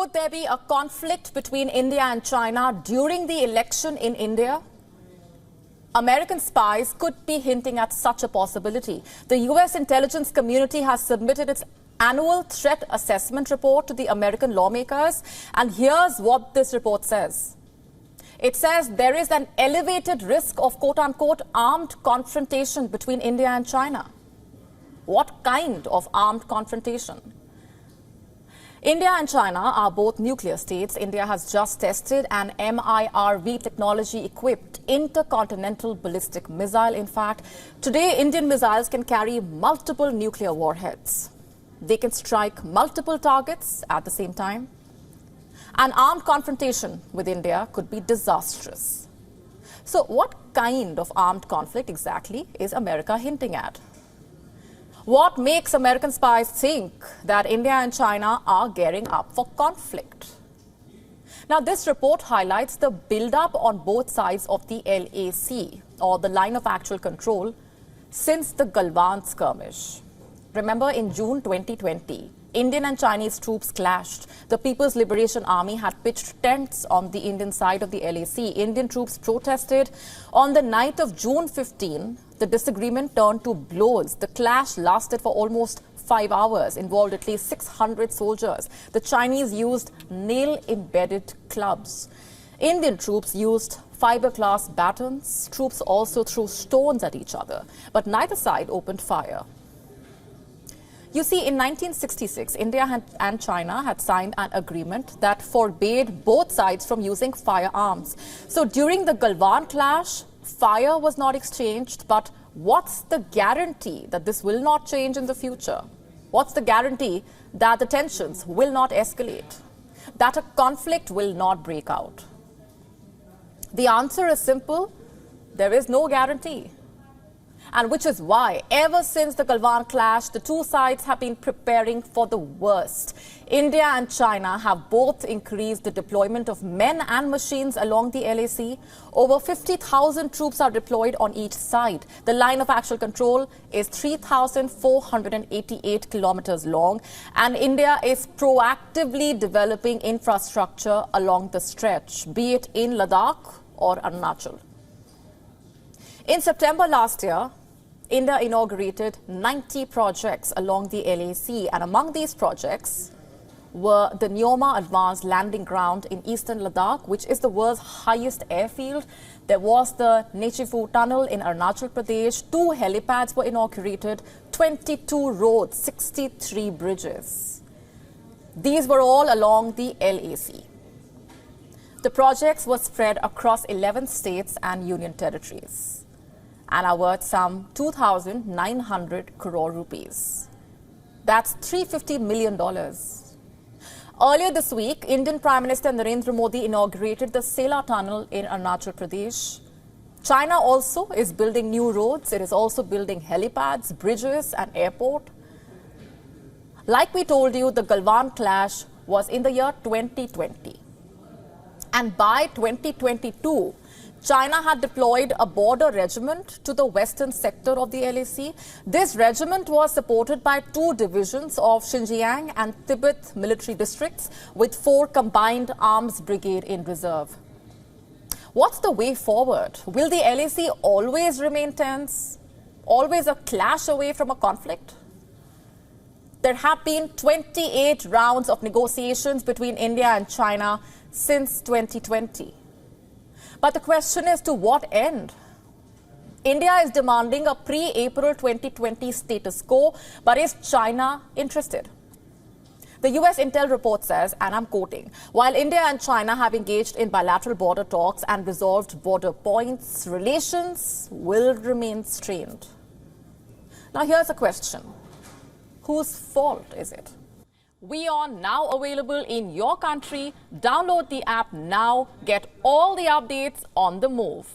Could there be a conflict between India and China during the election in India? American spies could be hinting at such a possibility. The U.S. intelligence community has submitted its annual threat assessment report to the American lawmakers, and here's what this report says. It says there is an elevated risk of quote-unquote armed confrontation between India and China. What kind of armed confrontation? India and China are both nuclear states. India has just tested an MIRV technology-equipped intercontinental ballistic missile. In fact, today Indian missiles can carry multiple nuclear warheads. They can strike multiple targets at the same time. An armed confrontation with India could be disastrous. So what kind of armed conflict exactly is America hinting at? What makes American spies think that India and China are gearing up for conflict? Now, this report highlights the build-up on both sides of the LAC, or the line of actual control, since the Galwan skirmish. Remember, in June 2020, Indian and Chinese troops clashed. The People's Liberation Army had pitched tents on the Indian side of the LAC. Indian troops protested. On the night of June 15, the disagreement turned to blows. The clash lasted for almost 5 hours, involved at least 600 soldiers. The Chinese used nail-embedded clubs. Indian troops used fiberglass batons. Troops also threw stones at each other, but neither side opened fire. You see, in 1966, India and China had signed an agreement that forbade both sides from using firearms. So during the Galwan clash, fire was not exchanged, but what's the guarantee that this will not change in the future? What's the guarantee that the tensions will not escalate? That a conflict will not break out? The answer is simple: there is no guarantee. And which is why, ever since the Galwan clash, the two sides have been preparing for the worst. India and China have both increased the deployment of men and machines along the LAC. Over 50,000 troops are deployed on each side. The line of actual control is 3,488 kilometers long, and India is proactively developing infrastructure along the stretch, be it in Ladakh or Arunachal. In September last year, India inaugurated 90 projects along the LAC, and among these projects were the Neoma Advanced Landing Ground in eastern Ladakh, which is the world's highest airfield. There was the Nechifu Tunnel in Arunachal Pradesh. 2 helipads were inaugurated, 22 roads, 63 bridges. These were all along the LAC. The projects were spread across 11 states and union territories and are worth some 2,900 crore rupees. That's $350 million. Earlier this week, Indian Prime Minister Narendra Modi inaugurated the Sela Tunnel in Arunachal Pradesh. China also is building new roads. It is also building helipads, bridges and airport. Like we told you, the Galwan clash was in the year 2020. And by 2022, China had deployed a border regiment to the western sector of the LAC. This regiment was supported by 2 divisions of Xinjiang and Tibet military districts, with 4 combined arms brigade in reserve. What's the way forward? Will the LAC always remain tense? Always a clash away from a conflict? There have been 28 rounds of negotiations between India and China since 2020. But the question is, to what end? India is demanding a pre-April 2020 status quo, but is China interested? The US Intel report says, and I'm quoting, while India and China have engaged in bilateral border talks and resolved border points, relations will remain strained. Now here's a question. Whose fault is it? WION now available in your country. Download the app now. Get all the updates on the move.